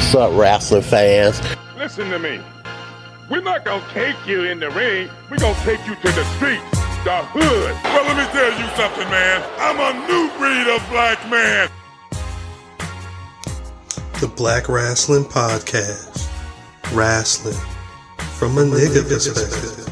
What's up, Rasslin fans? Listen to me. We're not going to take you in the ring. We're going to take you to the streets, the hood. Well, let me tell you something, man. I'm a new breed of black man. The Black Rasslin Podcast. Rasslin from a nigga perspective.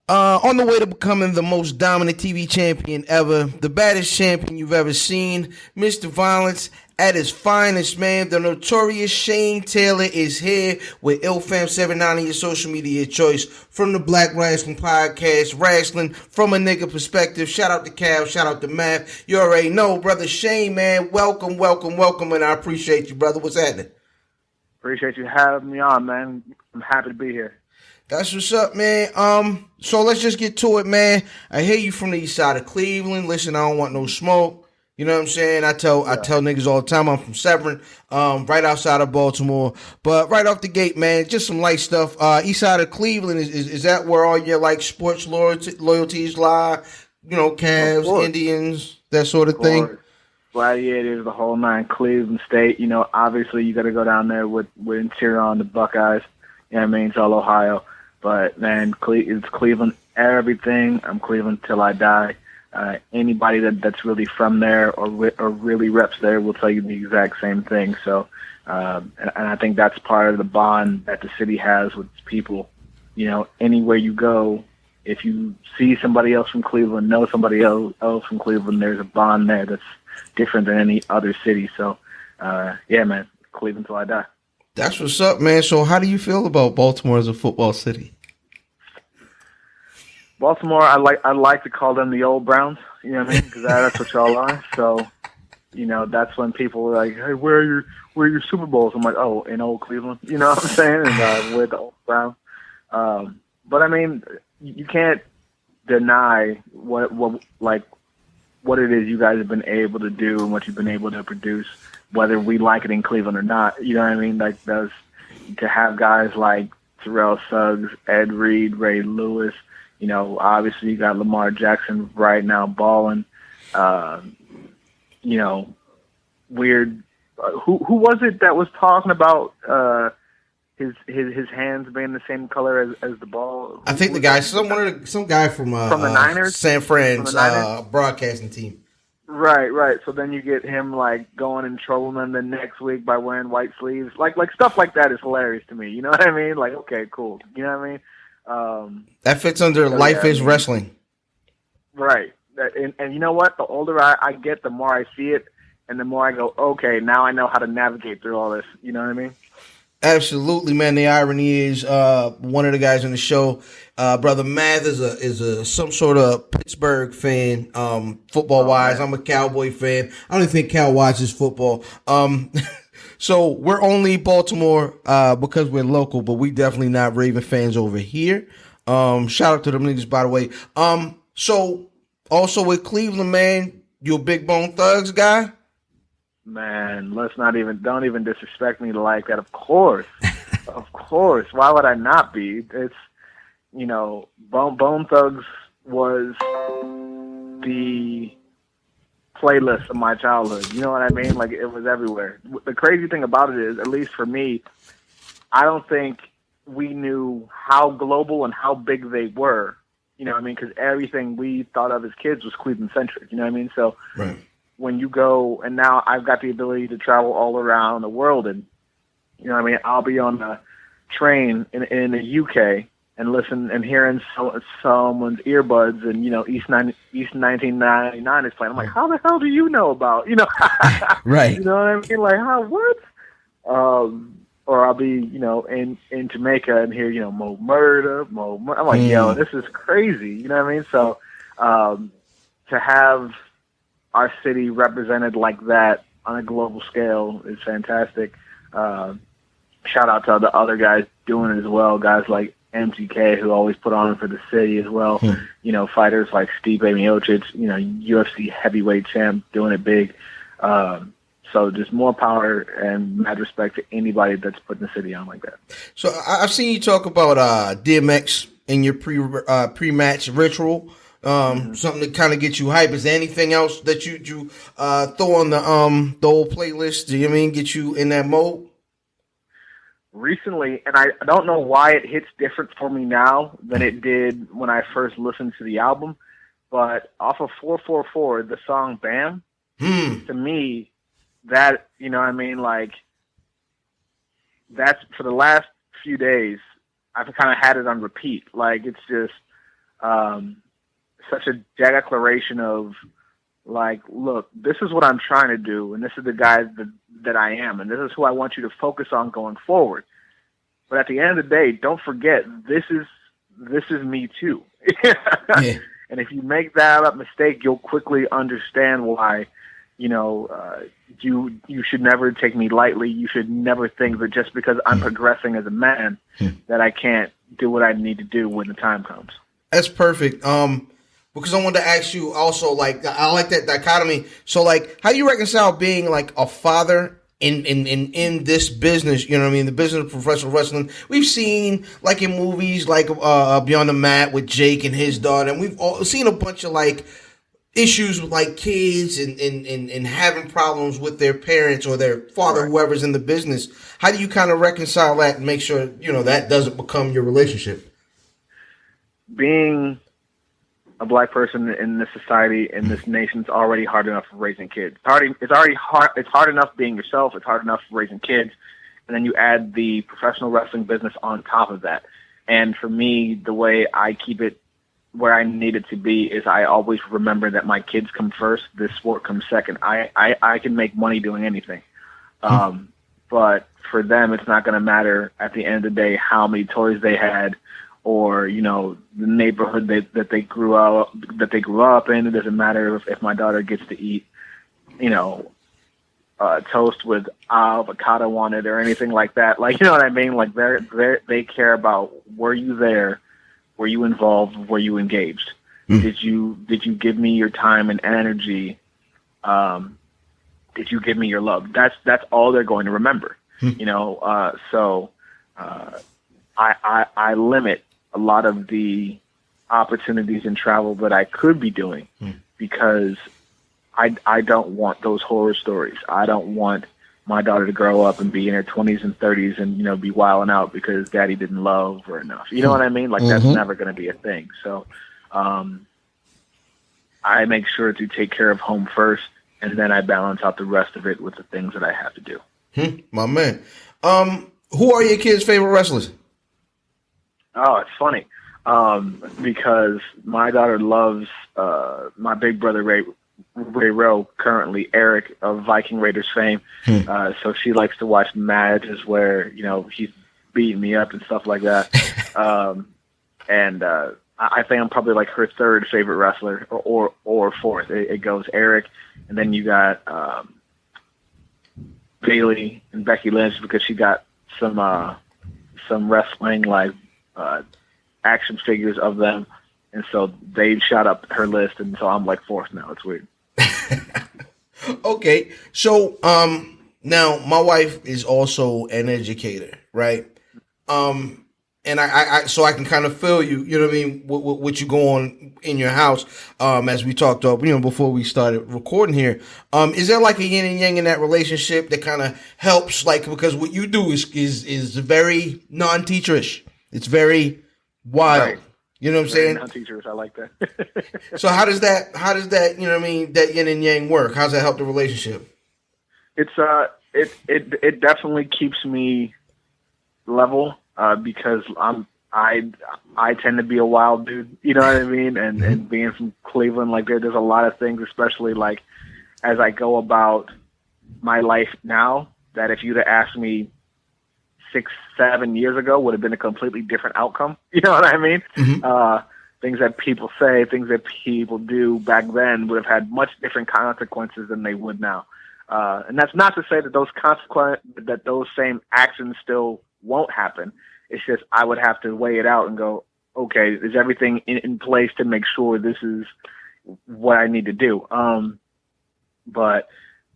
On the way to becoming the most dominant TV champion ever, the baddest champion you've ever seen, Mr. Violence at his finest, man. The notorious Shane Taylor is here with IlFam79 on your social media choice from the Black Rasslin Podcast, Rasslin from a nigga perspective. Shout out to Cal, shout out to Matt. You already know, brother Shane, man. Welcome, and I appreciate you, brother. What's happening? Appreciate you having me on, man. I'm happy to be here. That's what's up, man. So let's just get to it, man. I hear you from the east side of Cleveland. Listen, I don't want no smoke. You know what I'm saying? I tell niggas all the time I'm from Severn, right outside of Baltimore. But right off the gate, man, just some light stuff. East side of Cleveland, is that where all your like sports loyalties lie? You know, Cavs, Indians, that sort of thing. Gladiators, the whole nine. Cleveland State. You know, obviously you got to go down there with interior on the Buckeyes. You know what I mean? It's all Ohio. But, man, it's Cleveland everything. I'm Cleveland till I die. Anybody that's really from there or really reps there will tell you the exact same thing. So, and I think that's part of the bond that the city has with its people. You know, anywhere you go, if you see somebody else from Cleveland, know somebody else from Cleveland, there's a bond there that's different than any other city. So, yeah, man, Cleveland till I die. That's what's up, man. So how do you feel about Baltimore as a football city? Baltimore, I like to call them the old Browns, you know what I mean? Because that's what y'all are. So, you know, that's when people are like, hey, where are your Super Bowls? I'm like, oh, in old Cleveland, you know what I'm saying? And we're the old Browns. But I mean, you can't deny what it is you guys have been able to do and what you've been able to produce, whether we like it in Cleveland or not. You know what I mean? Like, to have guys like Terrell Suggs, Ed Reed, Ray Lewis. You know, obviously you got Lamar Jackson right now balling. You know, weird. Who was it that was talking about his hands being the same color as the ball? I think the guy, some guy from the Niners, San Fran's broadcasting team. Right. So then you get him like going and trolling them the next week by wearing white sleeves. Like stuff like that is hilarious to me. You know what I mean? Like, okay, cool. You know what I mean? That fits under life is wrestling. Right. And you know what? The older I get, the more I see it, and the more I go, okay, now I know how to navigate through all this. You know what I mean? Absolutely, man. The irony is, one of the guys on the show, brother Math, is some sort of Pittsburgh fan, football wise. I'm a Cowboy fan. I don't even think Cal watches football. So we're only Baltimore because we're local, but we definitely not Raven fans over here. Shout out to them niggas, by the way. So also with Cleveland, man, you a Big Bone Thugs guy? Man, don't even disrespect me like that. Of course. Of course. Why would I not be? It's, you know, Bone Thugs was the playlist of my childhood. You know what I mean? Like, it was everywhere. The crazy thing about it is, at least for me, I don't think we knew how global and how big they were. You know what I mean? Because everything we thought of as kids was Cleveland-centric. You know what I mean? So right. When you go, and now I've got the ability to travel all around the world, and, you know what I mean? I'll be on a train in the UK and listen and hearing someone's earbuds, and, you know, East 1999 is playing. I'm like, how the hell do you know about, you know? Right. You know what I mean? Like, how, what? Or I'll be, you know, in Jamaica and hear, you know, Mo Murder. I'm like, yo, this is crazy. You know what I mean? So to have our city represented like that on a global scale is fantastic. Shout out to the other guys doing it as well, guys like MTK, who always put on for the city as well. You know, fighters like Stipe Miocic, you know, UFC heavyweight champ, doing it big. So just more power and mad respect to anybody that's putting the city on like that. So I've seen you talk about DMX in your pre-match ritual. something to kind of get you hype. Is there anything else that you throw on the old playlist? Do you mean get you in that mode? Recently, and I don't know why it hits different for me now than it did when I first listened to the album, but off of 444, the song Bam, to me, that, you know what I mean, like, that's for the last few days, I've kind of had it on repeat. Like, it's just such a declaration of, like, look, this is what I'm trying to do, and this is the guy that I am, and this is who I want you to focus on going forward. But at the end of the day, don't forget, this is me too. Yeah. And if you make that mistake, you'll quickly understand why, you know, you should never take me lightly. You should never think that just because I'm progressing as a man that I can't do what I need to do when the time comes. That's perfect. Because I wanted to ask you also, like, I like that dichotomy. So, like, how do you reconcile being like a father in this business? You know what I mean? The business of professional wrestling. We've seen, like, in movies like Beyond the Mat with Jake and his daughter, and we've all seen a bunch of like issues with like kids and having problems with their parents or their father, right, whoever's in the business. How do you kind of reconcile that and make sure, you know, that doesn't become your relationship? Being a black person in this society, in this nation, is already hard enough for raising kids. It's already hard. It's hard enough being yourself. It's hard enough for raising kids, and then you add the professional wrestling business on top of that. And for me, the way I keep it where I need it to be is I always remember that my kids come first. This sport comes second. I can make money doing anything, but for them, it's not going to matter at the end of the day how many toys they had, or, you know, the neighborhood that they grew up in. It doesn't matter if my daughter gets to eat, you know, toast with avocado on it or anything like that. Like, you know what I mean? Like, they care about, were you there? Were you involved? Were you engaged? Did you give me your time and energy? Did you give me your love? That's all they're going to remember. You know, so I limit a lot of the opportunities in travel that I could be doing because I don't want those horror stories. I don't want my daughter to grow up and be in her 20s and 30s and, you know, be wilding out because daddy didn't love her enough. You know what I mean? Like, that's never going to be a thing. So I make sure to take care of home first, and then I balance out the rest of it with the things that I have to do. My man. Who are your kids' favorite wrestlers? Oh, it's funny because my daughter loves my big brother, Ray Rowe, currently Eric of Viking Raiders fame. So she likes to watch matches where, you know, he's beating me up and stuff like that. And I think I'm probably like her third favorite wrestler, or fourth. It goes Eric, and then you got Bailey and Becky Lynch, because she got some wrestling like action figures of them, and so they shot up her list, and so I'm like fourth now. It's weird. Okay, so now my wife is also an educator, right? And I so I can kind of feel you, you know what I mean, what you go on in your house, as we talked up, you know, before we started recording here. Is there like a yin and yang in that relationship that kind of helps, like, because what you do is very non-teacherish. It's very wild. Right. You know what I'm saying? Non-teacherish, I like that. So how does that, you know what I mean, that yin and yang work? How does that help the relationship? It's it definitely keeps me level. Because I tend to be a wild dude, you know what I mean? And being from Cleveland, like there's a lot of things, especially like as I go about my life now, that if you'd have asked me 6-7 years ago would have been a completely different outcome. You know what I mean? Things that people say, things that people do back then would have had much different consequences than they would now. And that's not to say that those same actions still won't happen. It's just I would have to weigh it out and go, okay, is everything in place to make sure this is what I need to do? But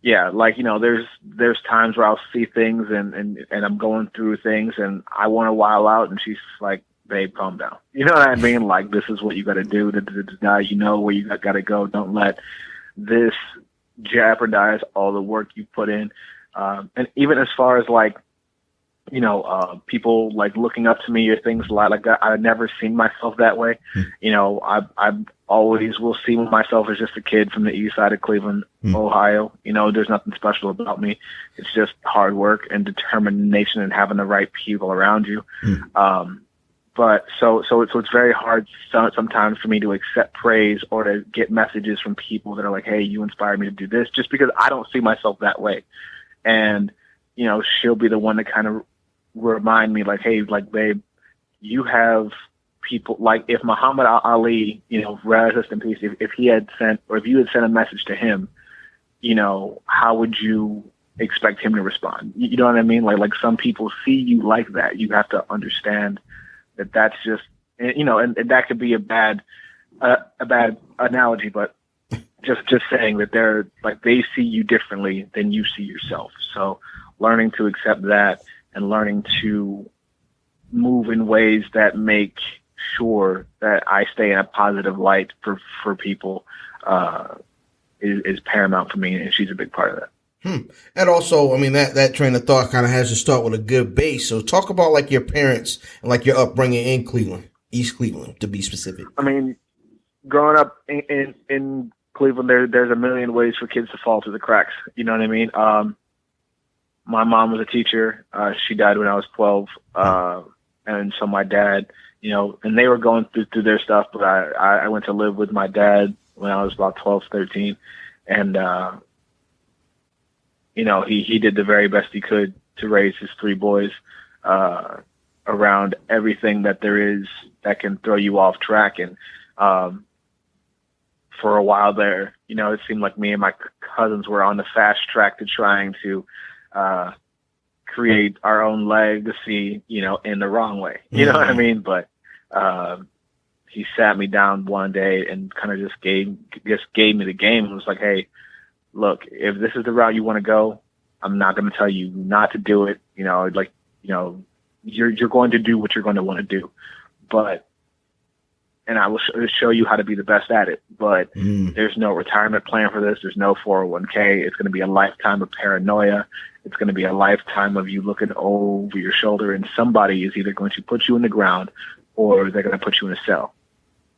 yeah, like, you know, there's times where I'll see things and I'm going through things and I want to wild out, and she's like, babe, calm down. You know what I mean? Like, this is what you got to do. You know where you got to go. Don't let this jeopardize all the work you put in. And even as far as like, you know, people like looking up to me or things like that, I've never seen myself that way. You know, I always will see myself as just a kid from the east side of Cleveland, Ohio. You know, there's nothing special about me. It's just hard work and determination and having the right people around you. But so it's very hard sometimes for me to accept praise or to get messages from people that are like, hey, you inspired me to do this, just because I don't see myself that way. And, you know, she'll be the one to kind of remind me like, hey, like, babe, you have people like, if Muhammad Ali, you know, rest in peace, if he had sent, or if you had sent a message to him, you know, how would you expect him to respond? You know what I mean? Like some people see you like that. You have to understand that that's just, you know, and that could be a bad analogy, but just saying that they're like, they see you differently than you see yourself. So learning to accept that and learning to move in ways that make sure that I stay in a positive light for people is paramount for me, and she's a big part of that. And also, I mean, that train of thought kind of has to start with a good base. So talk about like your parents and like your upbringing in Cleveland, East Cleveland, to be specific. I mean, growing up in Cleveland, there's a million ways for kids to fall through the cracks. You know what I mean? My mom was a teacher. She died when I was 12. And so my dad, you know, and they were going through their stuff, but I went to live with my dad when I was about 12, 13. And, you know, he did the very best he could to raise his three boys around everything that there is that can throw you off track. And for a while there, you know, it seemed like me and my cousins were on the fast track to trying to create our own legacy, you know, in the wrong way. You know what I mean? But he sat me down one day and kind of just gave me the game and was like, hey, look, if this is the route you want to go, I'm not going to tell you not to do it. You know, like, you know, you're going to do what you're going to want to do, and I will show you how to be the best at it. But there's no retirement plan for this. There's no 401k. It's going to be a lifetime of paranoia. It's going to be a lifetime of you looking over your shoulder, and somebody is either going to put you in the ground or they're going to put you in a cell.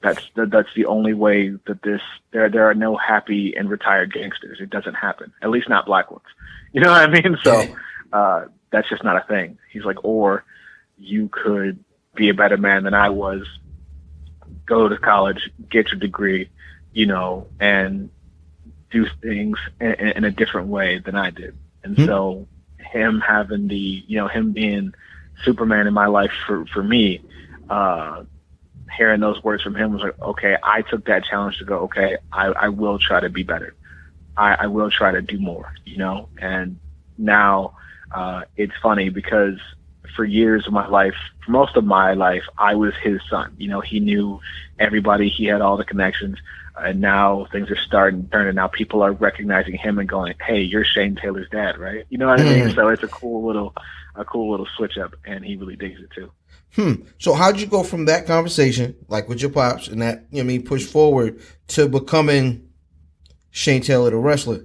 That's the only way that there are no happy and retired gangsters. It doesn't happen, at least not black ones. You know what I mean? So that's just not a thing. He's like, or you could be a better man than I was, go to college, get your degree, you know, and do things in a different way than I did. And so him having him being Superman in my life for me, hearing those words from him was like, okay, I took that challenge to go, okay, I will try to be better. I will try to do more, you know? And now it's funny because for years of my life, for most of my life, I was his son. You know, he knew everybody. He had all the connections. And now things are starting to turn, and now people are recognizing him and going, hey, you're Shane Taylor's dad, right? You know what I mean? So it's a cool little switch up, and he really digs it too. So how'd you go from that conversation, like with your pops, and that, you know, I mean, push forward to becoming Shane Taylor, the wrestler?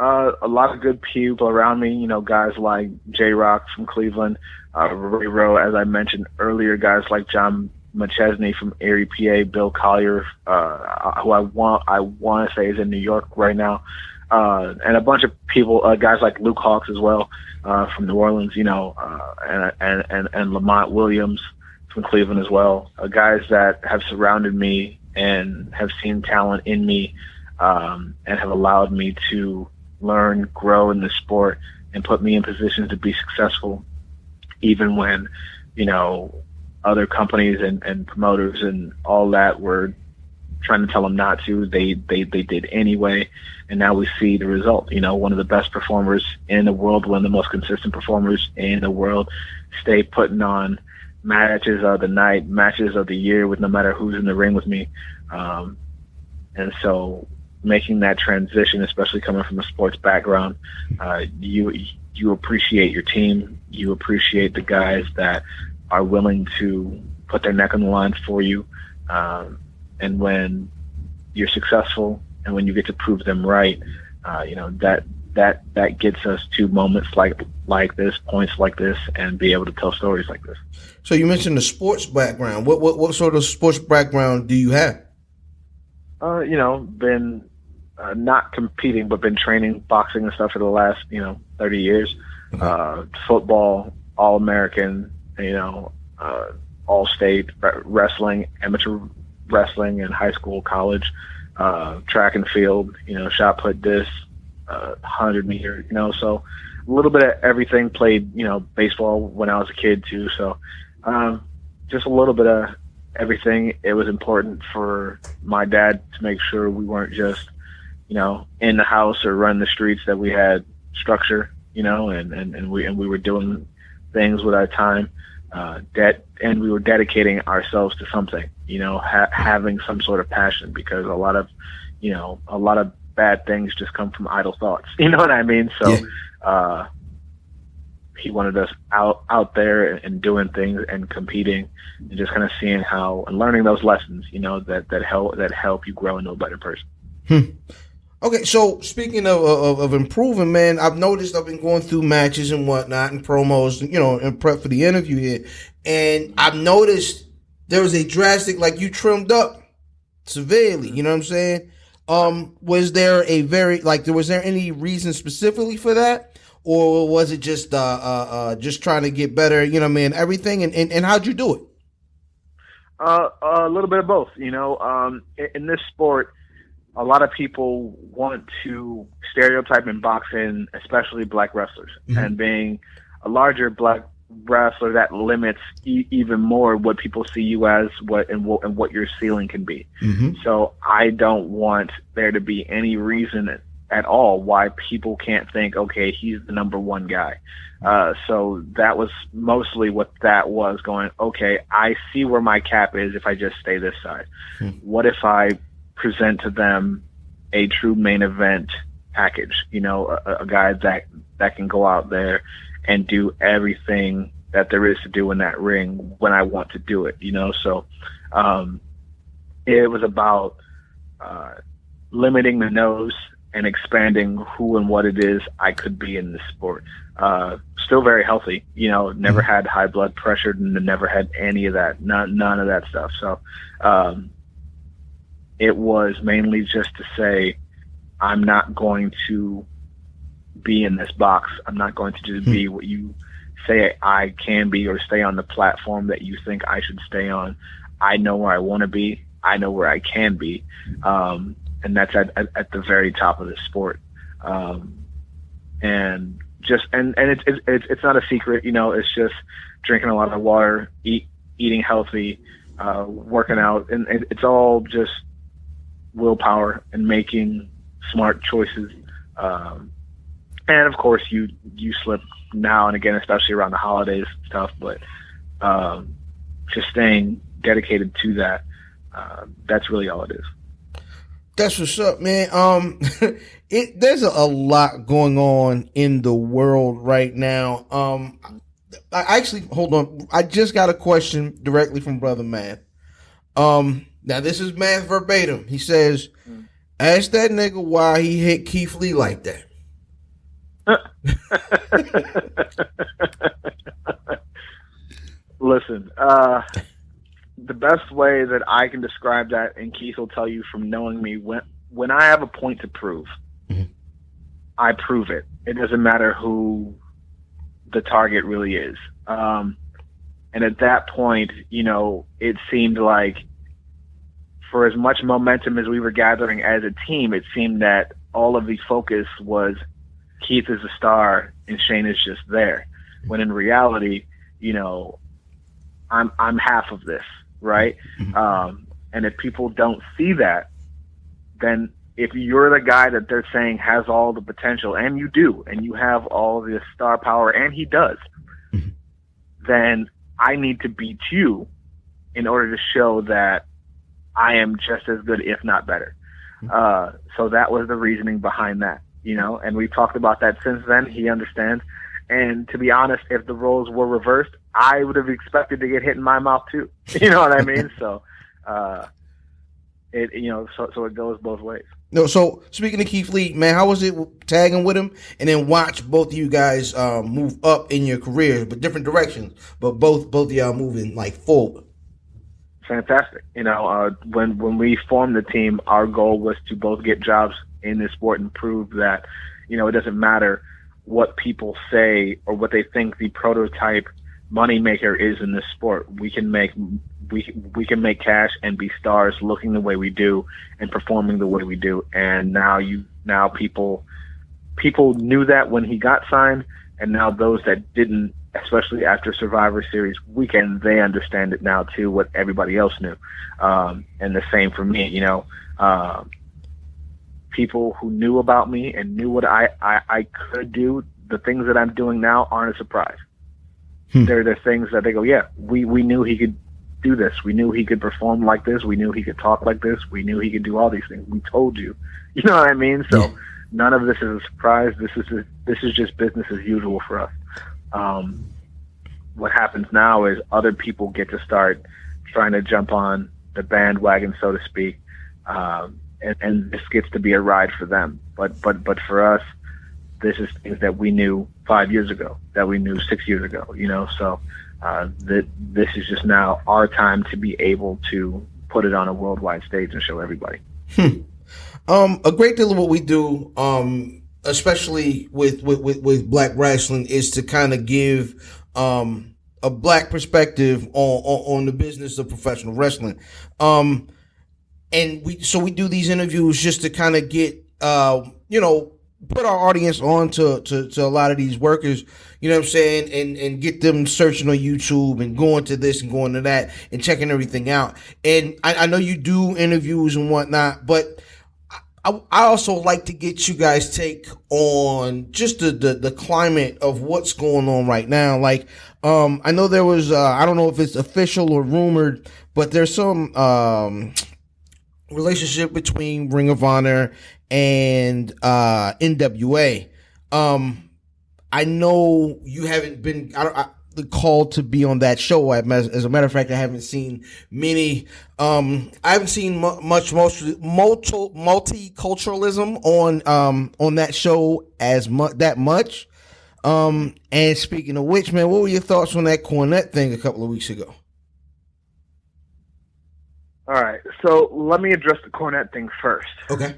A lot of good people around me, you know, guys like J-Rock from Cleveland, Ray Rowe, as I mentioned earlier, guys like John McChesney from Erie, PA, Bill Collier, who I want to say is in New York right now, and a bunch of people, guys like Luke Hawks as well, from New Orleans, you know, and Lamont Williams from Cleveland as well, guys that have surrounded me and have seen talent in me, and have allowed me to learn, grow in the sport, and put me in positions to be successful, even when, you know, other companies and promoters and all that were trying to tell them not to. They did anyway, and now we see the result. You know, one of the best performers in the world, one of the most consistent performers in the world, stay putting on matches of the night, matches of the year, with no matter who's in the ring with me. And so making that transition, especially coming from a sports background, you appreciate your team. You appreciate the guys that are willing to put their neck on the line for you. And when you're successful and when you get to prove them right, that gets us to moments like this, points like this, and be able to tell stories like this. So you mentioned the sports background. What sort of sports background do you have? Been not competing, but been training boxing and stuff for the last 30 years. Football, All-American, all-state wrestling, amateur wrestling in high school, college, track and field, shot put, disc, 100 meter, so a little bit of everything. Played, baseball when I was a kid too. So, just a little bit of everything. It was important for my dad to make sure we weren't just, in the house or running the streets, that we had structure, and we were doing things with our time, and we were dedicating ourselves to something, having some sort of passion, because a lot of bad things just come from idle thoughts. You know what I mean? So, yeah. He wanted us out there and doing things and competing and just kind of seeing how and learning those lessons, that help you grow into a better person. Okay, so speaking of improving, man, I've noticed I've been going through matches and whatnot and promos, and prep for the interview here, and I've noticed there was a drastic, you trimmed up severely. You know what I'm saying? Was there was there any reason specifically for that? Or was it just trying to get better, everything? And how'd you do it? A little bit of both. In this sport, a lot of people want to stereotype and box in, especially black wrestlers. Mm-hmm. And being a larger black wrestler, that limits even more what people see you as, and what your ceiling can be. Mm-hmm. So I don't want there to be any reason at all why people can't think, okay, he's the number one guy. So that was mostly what that was, going, okay, I see where my cap is if I just stay this side. What if I present to them a true main event package, a guy that can go out there and do everything that there is to do in that ring when I want to do it, So it was about limiting the nose and expanding who and what it is I could be in this sport. Still very healthy, never had high blood pressure, never had any of that, none of that stuff. So it was mainly just to say, I'm not going to be in this box. I'm not going to just be what you say I can be, or stay on the platform that you think I should stay on. I know where I want to be. I know where I can be. And that's at the very top of the sport. And it's not a secret, it's just drinking a lot of water, eating healthy, working out, and it's all just willpower and making smart choices. And of course you slip now and again, especially around the holidays and stuff, but just staying dedicated to that, that's really all it is. That's what's up, man. There's a lot going on in the world right now. Hold on. I just got a question directly from Brother Math. Now this is Math verbatim. He says, ask that nigga why he hit Keith Lee like that. Listen, the best way that I can describe that, and Keith will tell you from knowing me, when I have a point to prove, I prove it. It doesn't matter who the target really is. And at that point, it seemed like, for as much momentum as we were gathering as a team, it seemed that all of the focus was Keith is a star and Shane is just there. When in reality, I'm half of this. Right. And if people don't see that, then if you're the guy that they're saying has all the potential, and you do, and you have all the star power, and he does, then I need to beat you in order to show that I am just as good, if not better. So that was the reasoning behind that, and we've talked about that since then. He understands. And to be honest, if the roles were reversed, I would have expected to get hit in my mouth too. You know what I mean? So, so it goes both ways. No, so speaking of Keith Lee, man, how was it tagging with him and then watch both of you guys move up in your careers, but different directions, but both of y'all moving like forward? Fantastic. When we formed the team, our goal was to both get jobs in this sport and prove that, it doesn't matter what people say or what they think the prototype moneymaker is in this sport. We can make cash and be stars looking the way we do and performing the way we do. And now people knew that when he got signed, and now those that didn't, especially after Survivor Series weekend, they understand it now too, what everybody else knew. And the same for me, people who knew about me and knew what I could do, the things that I'm doing now aren't a surprise. They're the things that they go, yeah, we knew he could do this. We knew he could perform like this. We knew he could talk like this. We knew he could do all these things. We told you. You know what I mean? So none of this is a surprise. This is just business as usual for us. What happens now is other people get to start trying to jump on the bandwagon, so to speak, and this gets to be a ride for them. But for us, this is things that we knew 5 years ago, that we knew 6 years ago. So this is just now our time to be able to put it on a worldwide stage and show everybody. A great deal of what we do, especially with Black Wrestling, is to kind of give a Black perspective on the business of professional wrestling. And we do these interviews just to kind of get put our audience on to a lot of these workers, you know what I'm saying, and get them searching on YouTube and going to this and going to that and checking everything out. And I know you do interviews and whatnot, but I also like to get you guys' take on just the climate of what's going on right now. Like, I know there was, I don't know if it's official or rumored, but there's some relationship between Ring of Honor and NWA. I know you haven't been called to be on that show. As a matter of fact, I haven't seen many. I haven't seen much multiculturalism on that show that much. And speaking of which, man, what were your thoughts on that Cornette thing a couple of weeks ago? All right, so let me address the Cornette thing first. Okay.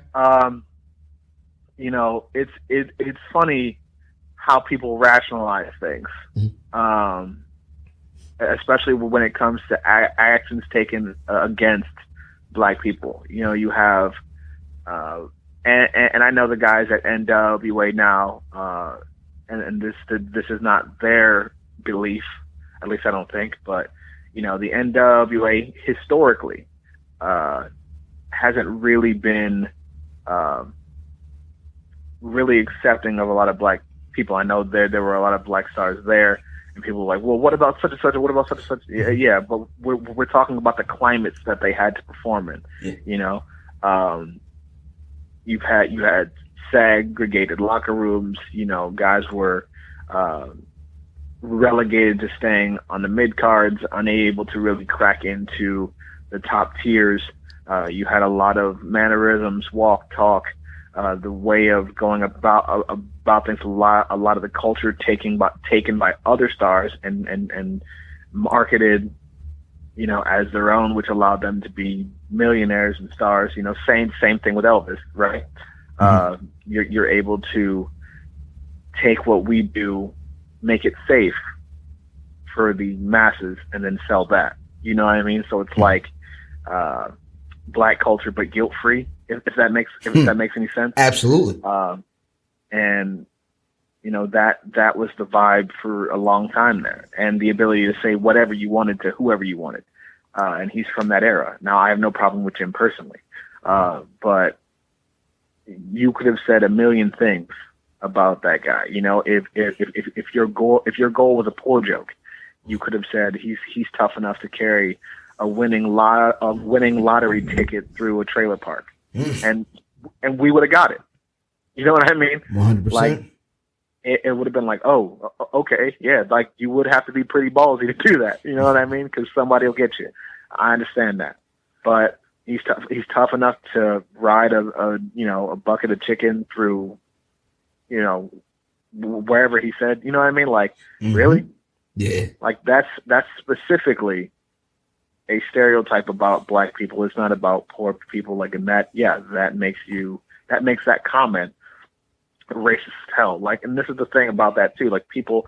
It's funny how people rationalize things, especially when it comes to actions taken against Black people. You have, and I know the guys at NWA now, and this is not their belief, at least I don't think, but the NWA historically hasn't really been really accepting of a lot of Black people. I know there were a lot of Black stars there, and people were like, well, what about such and such, or what about such and such? Yeah, but we're talking about the climates that they had to perform in. Yeah. You had segregated locker rooms. Guys were relegated to staying on the mid cards, unable to really crack into the top tiers. You had a lot of mannerisms, walk, talk, the way of going about things. A lot of the culture taken by other stars and marketed, as their own, which allowed them to be millionaires and stars. Same thing with Elvis, right? Mm-hmm. You're able to take what we do, make it safe for the masses, and then sell that. You know what I mean? So it's like Black culture, but guilt free. If that makes any sense. Absolutely. And that was the vibe for a long time there, and the ability to say whatever you wanted to whoever you wanted. And he's from that era. Now, I have no problem with Jim personally, but you could have said a million things about that guy. If your goal was a poor joke, you could have said he's tough enough to carry a winning lottery ticket through a trailer park, and we would have got it. You know what I mean? 100%. Like, it would have been like, oh, okay, yeah, like you would have to be pretty ballsy to do that. You know what I mean? Because somebody will get you. I understand that, but he's tough. He's tough enough to ride a bucket of chicken through, wherever he said. You know what I mean? Like, really? Yeah. Like that's specifically a stereotype about black people. It's not about poor people. Like, and that makes that comment racist as hell. Like, and this is the thing about that too. Like, people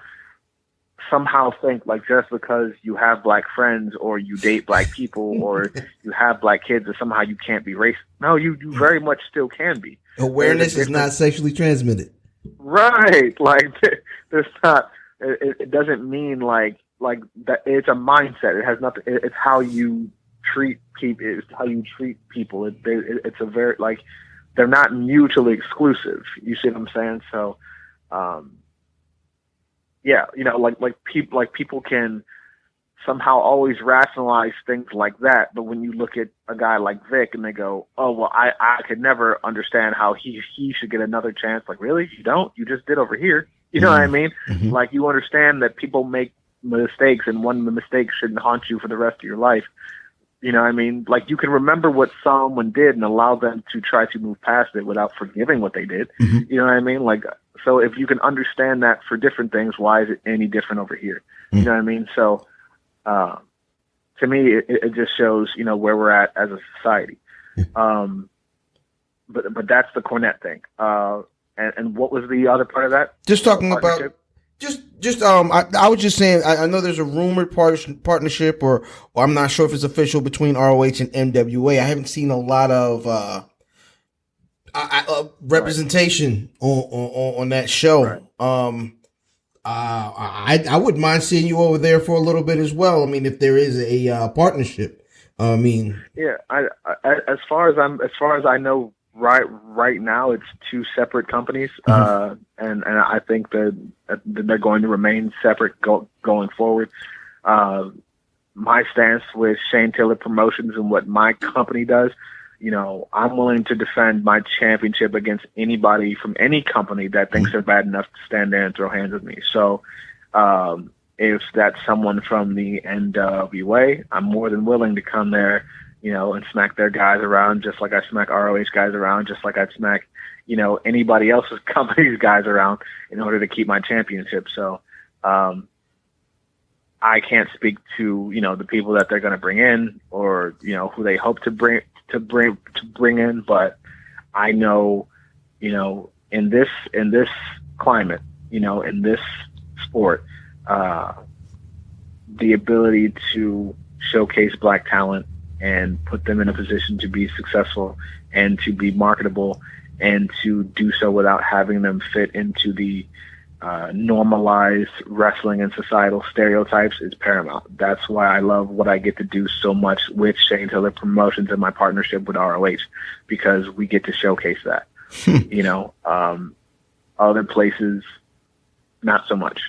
somehow think like just because you have black friends or you date black people or you have black kids that somehow you can't be racist. No, you very much still can be. Awareness is not sexually transmitted. Right. Like, there's not, it doesn't mean like that. It's a mindset. It has nothing. It's how you treat people. It's how you treat people. It's a very, like, they're not mutually exclusive. You see what I'm saying? So, yeah, like people can somehow always rationalize things like that. But when you look at a guy like Vic and they go, oh, well, I could never understand how he should get another chance. Like, really? You don't? You just did over here. You know what I mean? Mm-hmm. Like, you understand that people make mistakes and one mistake shouldn't haunt you for the rest of your life. You know what I mean? Like, you can remember what someone did and allow them to try to move past it without forgiving what they did. Mm-hmm. You know what I mean? Like, so if you can understand that for different things, why is it any different over here? Mm-hmm. You know what I mean? So, to me, it just shows, where we're at as a society. But that's the Cornette thing. And what was the other part of that? Just talking about, I was just saying, I know there's a rumored partnership, or I'm not sure if it's official, between ROH and NWA. I haven't seen a lot of representation on that show. Right. I wouldn't mind seeing you over there for a little bit as well. I mean, if there is a partnership, I mean, yeah. I as far as I know, right now it's two separate companies, and I think that they're going to remain separate going forward. My stance with Shane Taylor Promotions and what my company does, I'm willing to defend my championship against anybody from any company that thinks they're bad enough to stand there and throw hands with me. So, if that's someone from the NWA, I'm more than willing to come there, and smack their guys around just like I smack ROH guys around, just like I'd smack, anybody else's company's guys around in order to keep my championship. So, I can't speak to, the people that they're going to bring in or, who they hope to bring in. But I know, in this climate, in this sport, the ability to showcase black talent and put them in a position to be successful and to be marketable and to do so without having them fit into the normalized wrestling and societal stereotypes is paramount. That's why I love what I get to do so much with Shane Taylor Promotions and my partnership with ROH, because we get to showcase that. Other places, not so much,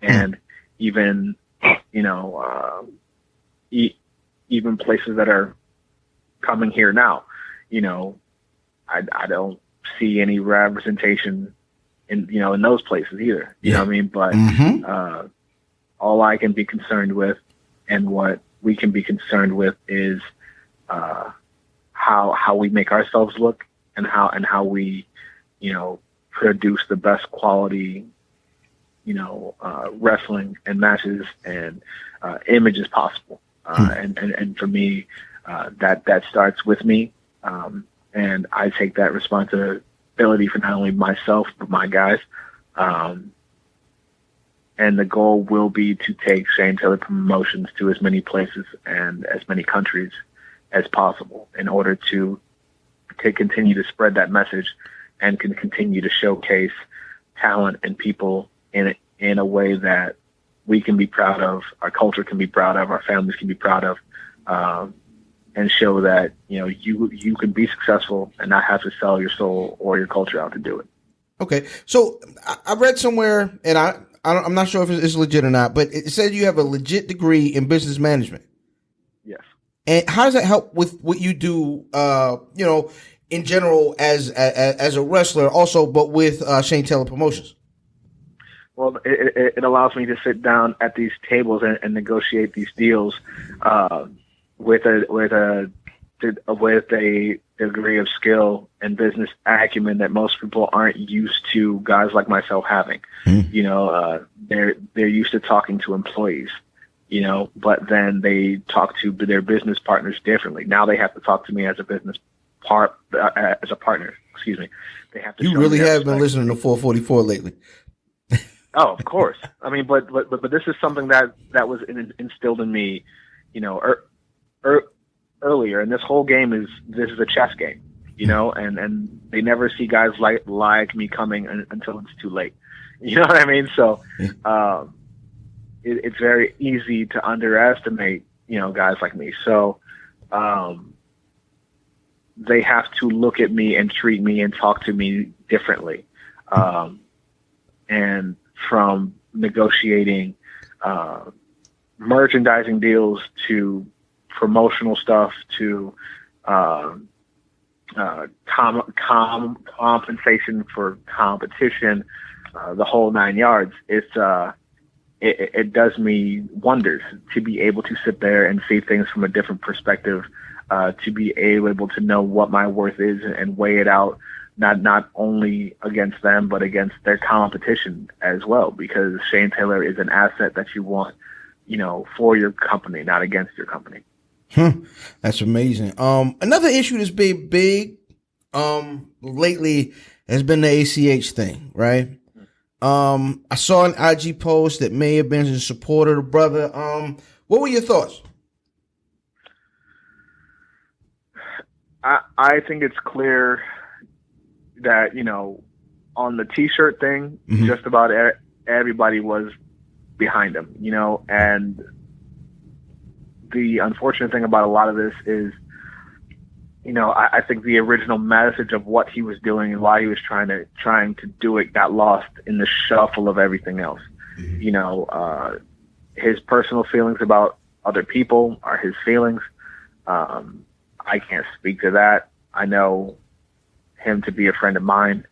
and even, even places that are coming here now, I don't see any representation in those places either. You know what I mean? But all I can be concerned with and what we can be concerned with is how we make ourselves look and how we, produce the best quality, wrestling and matches and images possible. And for me, that starts with me. And I take that responsibility for not only myself, but my guys. And the goal will be to take Shane Taylor Promotions to as many places and as many countries as possible in order to continue to spread that message and can continue to showcase talent and people in a way that we can be proud of, our culture can be proud of, our families can be proud of, and show that, you can be successful and not have to sell your soul or your culture out to do it. Okay. So I read somewhere, and I'm not sure if it's legit or not, but it said you have a legit degree in business management. Yes. And how does that help with what you do, in general as a wrestler also, but with Shane Taylor Promotions? Well, it allows me to sit down at these tables and negotiate these deals with a degree of skill and business acumen that most people aren't used to guys like myself having. You know, they're used to talking to employees, you know, but then they talk to their business partners differently. Now they have to talk to me as a as a partner. Excuse me. They have to. You really have been listening to 444 lately. Oh, of course. I mean, but this is something that was instilled in me, you know, earlier. And this whole game is a chess game, you know, and they never see guys like me coming until it's too late. You know what I mean? So it's very easy to underestimate, you know, guys like me. So they have to look at me and treat me and talk to me differently. And from negotiating merchandising deals to promotional stuff to compensation for competition, the whole 9 yards. It does me wonders to be able to sit there and see things from a different perspective, to be able to know what my worth is and weigh it out, not only against them, but against their competition as well, because Shane Taylor is an asset that you want, you know, for your company, not against your company. That's amazing. Another issue that's been big lately has been the ACH thing, right? I saw an IG post that may have been in support of the brother. What were your thoughts? I think it's clear that, you know, on the T-shirt thing, just about everybody was behind him, you know, and the unfortunate thing about a lot of this is, you know, I think the original message of what he was doing and why he was trying to do it got lost in the shuffle of everything else. You know, his personal feelings about other people are his feelings. I can't speak to that. I know him to be a friend of mine,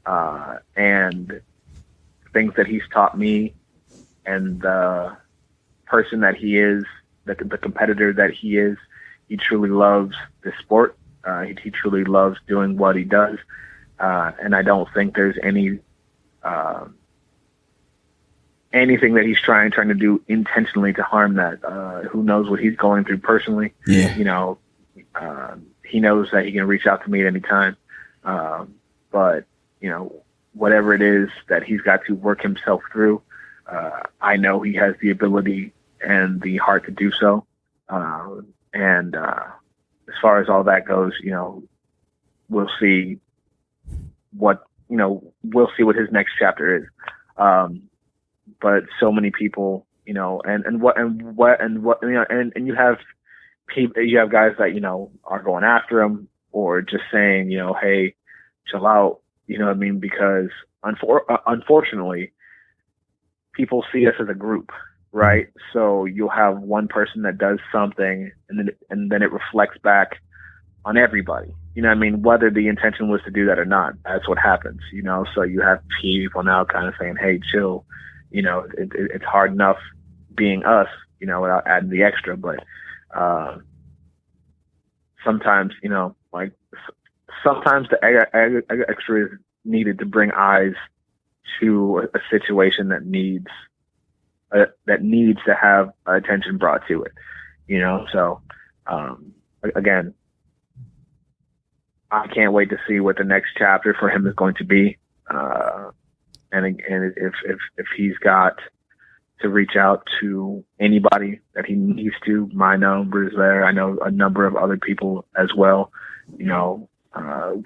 and things that he's taught me and the person that he is, the competitor that he is. He truly loves the sport. He truly loves doing what he does. And I don't think there's anything that he's trying to do intentionally to harm that. Who knows what he's going through personally? Yeah. You know, he knows that he can reach out to me at any time. But, you know, whatever it is that he's got to work himself through, I know he has the ability and the heart to do so. And as far as all that goes, you know, we'll see what his next chapter is. But so many people, you know, and you have guys that, you know, are going after him or just saying, you know, hey, chill out, you know what I mean? Because unfortunately, people see us as a group, right? So you'll have one person that does something and then it reflects back on everybody. You know what I mean? Whether the intention was to do that or not, that's what happens, you know? So you have people now kind of saying, hey, chill, you know, it's hard enough being us, you know, without adding the extra. But sometimes, you know, like sometimes the extra is needed to bring eyes to a situation that needs to have attention brought to it, you know? So, again, I can't wait to see what the next chapter for him is going to be. And if he's got to reach out to anybody that he needs to, my number is there. I know a number of other people as well, you know,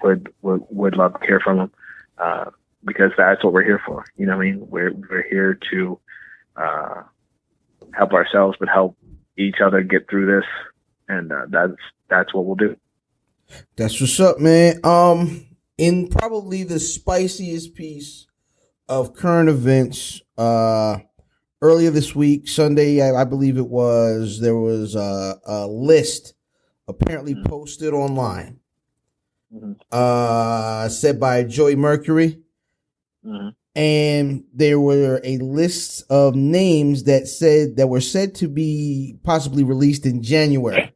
would love to hear from him, because that's what we're here for. You know what I mean? We're here to help ourselves, but help each other get through this. And that's what we'll do. That's what's up, man. In probably the spiciest piece of current events, earlier this week, Sunday, I believe it was, there was a list apparently posted online, said by Joey Mercury. and there were a list of names that were said to be possibly released in January,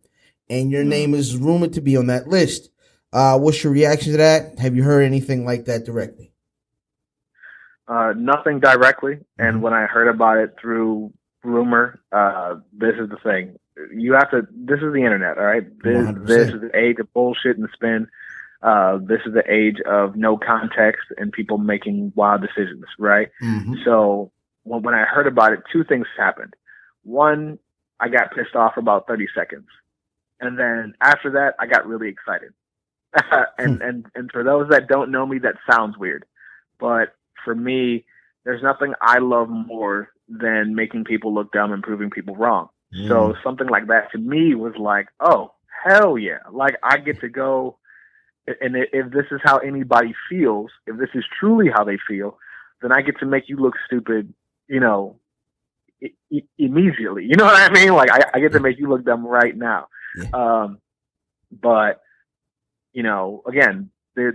and your name is rumored to be on that list. What's your reaction to that? Have you heard anything like that directly? Nothing directly, and when I heard about it through rumor, this is the thing. This is the internet, all right? This is the age of bullshit and spin. This is the age of no context and people making wild decisions, right? So when I heard about it, two things happened. One, I got pissed off for about 30 seconds. And then after that, I got really excited. and for those that don't know me, that sounds weird. But for me, there's nothing I love more than making people look dumb and proving people wrong. So something like that to me was like, oh, hell yeah. Like, I get to go, and if this is how anybody feels, if this is truly how they feel, then I get to make you look stupid, immediately. You know what I mean? Like, I get to make you look dumb right now. But, again,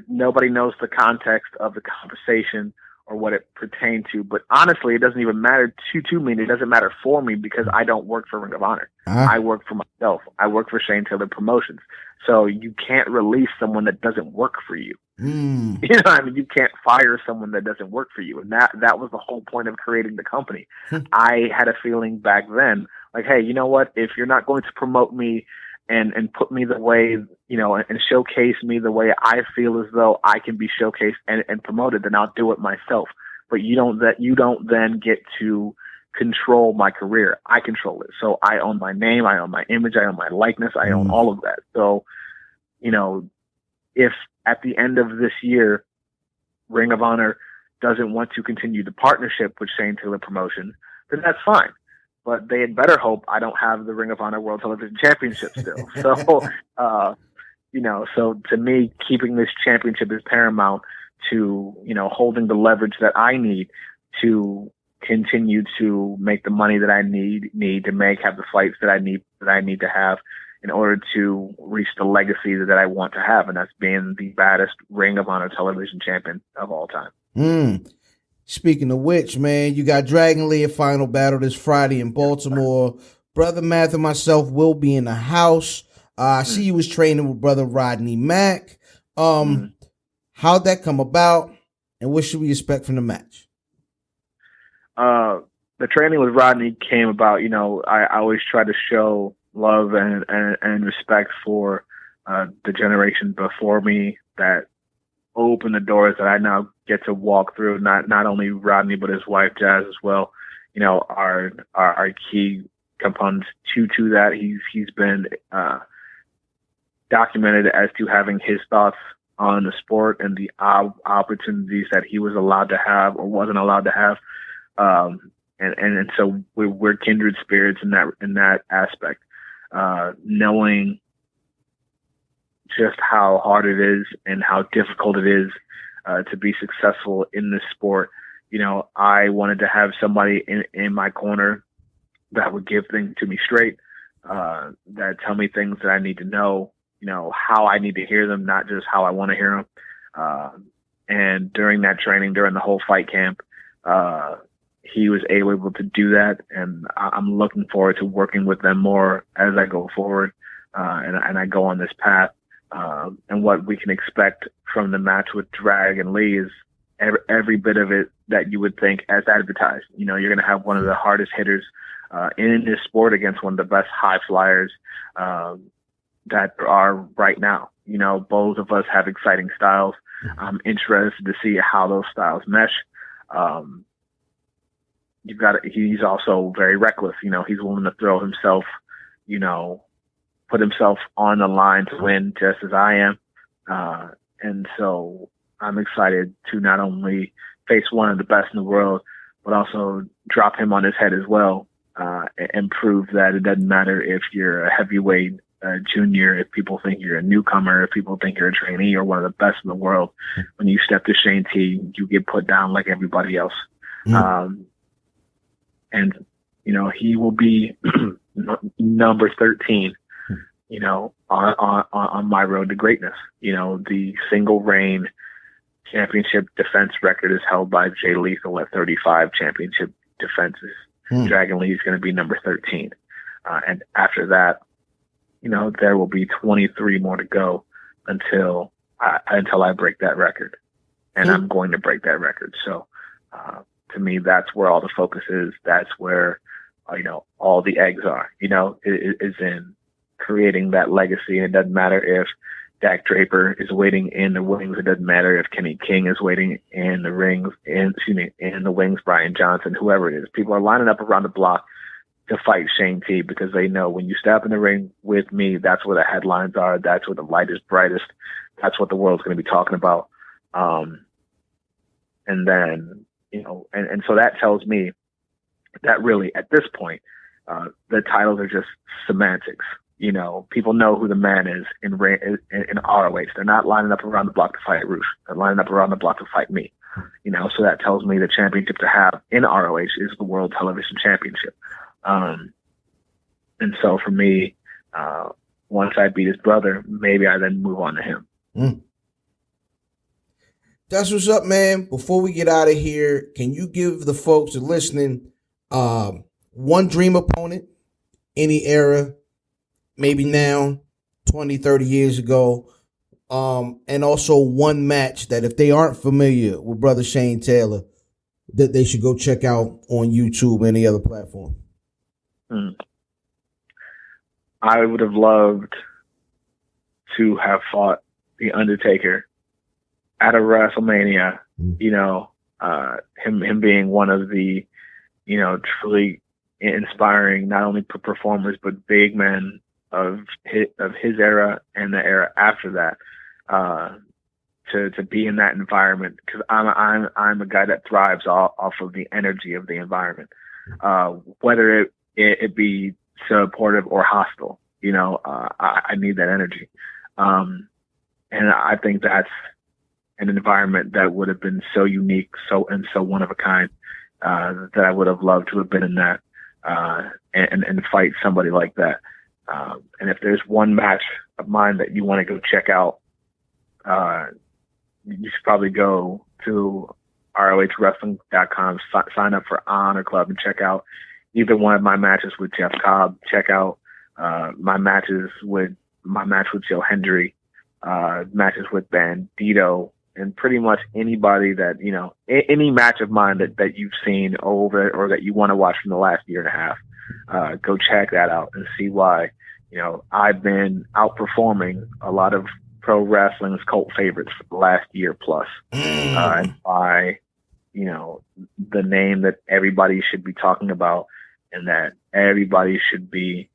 nobody knows the context of the conversation or what it pertained to. But honestly, it doesn't even matter to me. It doesn't matter for me because I don't work for Ring of Honor. I work for myself. I work for Shane Taylor Promotions. So you can't release someone that doesn't work for you. You know what I mean? You can't fire someone that doesn't work for you. And that was the whole point of creating the company. I had a feeling back then, like, hey, you know what? If you're not going to promote me and put me the way, and showcase me the way I feel as though I can be showcased and promoted, then I'll do it myself. But you don't then get to control my career. I control it. So I own my name, I own my image, I own my likeness, I own all of that. So, if at the end of this year, Ring of Honor doesn't want to continue the partnership with Shane Taylor Promotion, then that's fine. But they had better hope I don't have the Ring of Honor World Television Championship still. So, so to me, keeping this championship is paramount to, holding the leverage that I need to continue to make the money that I need to make, have the fights that I need to have in order to reach the legacy that I want to have. And that's being the baddest Ring of Honor television champion of all time. Speaking of which, man, you got Dragon Lee at Final Battle this Friday in Baltimore. Brother Math and myself will be in the house. I see you was training with Brother Rodney Mack. How'd that come about, and what should we expect from the match? The training with Rodney came about, I always try to show love and respect for the generation before me that open the doors that I now get to walk through. Not only Rodney, but his wife Jazz as well. Are key components to that. He's been documented as to having his thoughts on the sport and the opportunities that he was allowed to have or wasn't allowed to have. And so we're kindred spirits in that aspect. Knowing just how hard it is and how difficult it is to be successful in this sport. I wanted to have somebody in my corner that would give things to me straight, that tell me things that I need to know, how I need to hear them, not just how I want to hear them. And during that training, during the whole fight camp, he was able to do that. And I'm looking forward to working with them more as I go forward and I go on this path. And what we can expect from the match with Dragon Lee is every bit of it that you would think as advertised. You're going to have one of the hardest hitters in this sport against one of the best high flyers that there are right now. Both of us have exciting styles. I'm interested to see how those styles mesh. He's also very reckless. He's willing to throw himself, put himself on the line to win just as I am. And so I'm excited to not only face one of the best in the world, but also drop him on his head as well, and prove that it doesn't matter if you're a heavyweight junior, if people think you're a newcomer, if people think you're a trainee or one of the best in the world. When you step to Shane T, you get put down like everybody else. And, he will be number 13, on my road to greatness. The single reign championship defense record is held by Jay Lethal at 35 championship defenses. Dragon Lee is going to be number 13. And after that, there will be 23 more to go until I break that record. And I'm going to break that record. So, to me, that's where all the focus is. That's where, all the eggs are, is in creating that legacy. And it doesn't matter if Dak Draper is waiting in the wings. It doesn't matter if Kenny King is waiting in the rings, in the wings, Brian Johnson, whoever it is. People are lining up around the block to fight Shane T because they know when you step in the ring with me, that's where the headlines are. That's where the light is brightest. That's what the world's going to be talking about. And then, and so that tells me that really at this point, the titles are just semantics. People know who the man is in ROH. They're not lining up around the block to fight Roosh. They're lining up around the block to fight me. So that tells me the championship to have in ROH is the World Television Championship. And so for me, once I beat his brother, maybe I then move on to him. That's what's up, man. Before we get out of here, can you give the folks that are listening one dream opponent, any era, maybe now, 20, 30 years ago, and also one match that if they aren't familiar with Brother Shane Taylor, that they should go check out on YouTube or any other platform? I would have loved to have fought The Undertaker at a WrestleMania, him being one of the, truly inspiring, not only performers, but big men of his era and the era after that, to be in that environment. Cause I'm a guy that thrives off of the energy of the environment, whether it be supportive or hostile, I need that energy. And I think that's an environment that would have been so unique, so one of a kind, that I would have loved to have been in that, and fight somebody like that. And if there's one match of mine that you want to go check out, you should probably go to ROHWrestling.com, sign up for Honor Club and check out either one of my matches with Jeff Cobb. Check out, my match with Joe Hendry, matches with Bandito, and pretty much anybody that, any match of mine that you've seen over or that you want to watch from the last year and a half, go check that out and see why, I've been outperforming a lot of pro wrestling's cult favorites for the last year plus, and why, the name that everybody should be talking about and that everybody should be,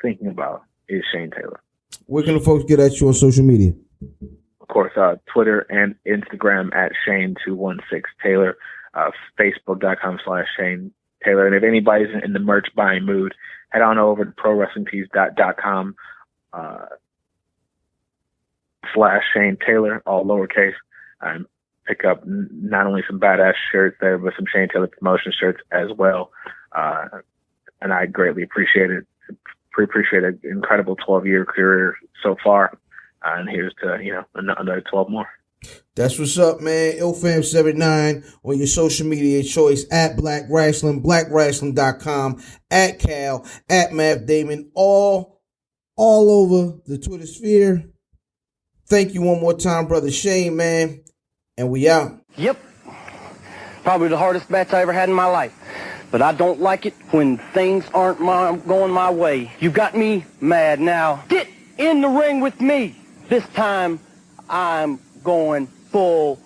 thinking about is Shane Taylor. Where can the folks get at you on social media? Of course, Twitter and Instagram at Shane216Taylor, Facebook.com/Shane Taylor. And if anybody's in the merch buying mood, head on over to ProWrestlingTees.com /Shane Taylor, all lowercase, and pick up not only some badass shirts there, but some Shane Taylor promotion shirts as well. And I greatly appreciate it. Appreciate an incredible 12-year career so far. And here's to, another 12 more. That's what's up, man. IlFam79 on your social media choice, at Black Rasslin, BlackRasslin.com, at Cal, at Matt Damon, all over the Twitter sphere. Thank you one more time, Brother Shane, man. And we out. Yep. Probably the hardest match I ever had in my life. But I don't like it when things aren't going my way. You got me mad now. Get in the ring with me. This time, I'm going full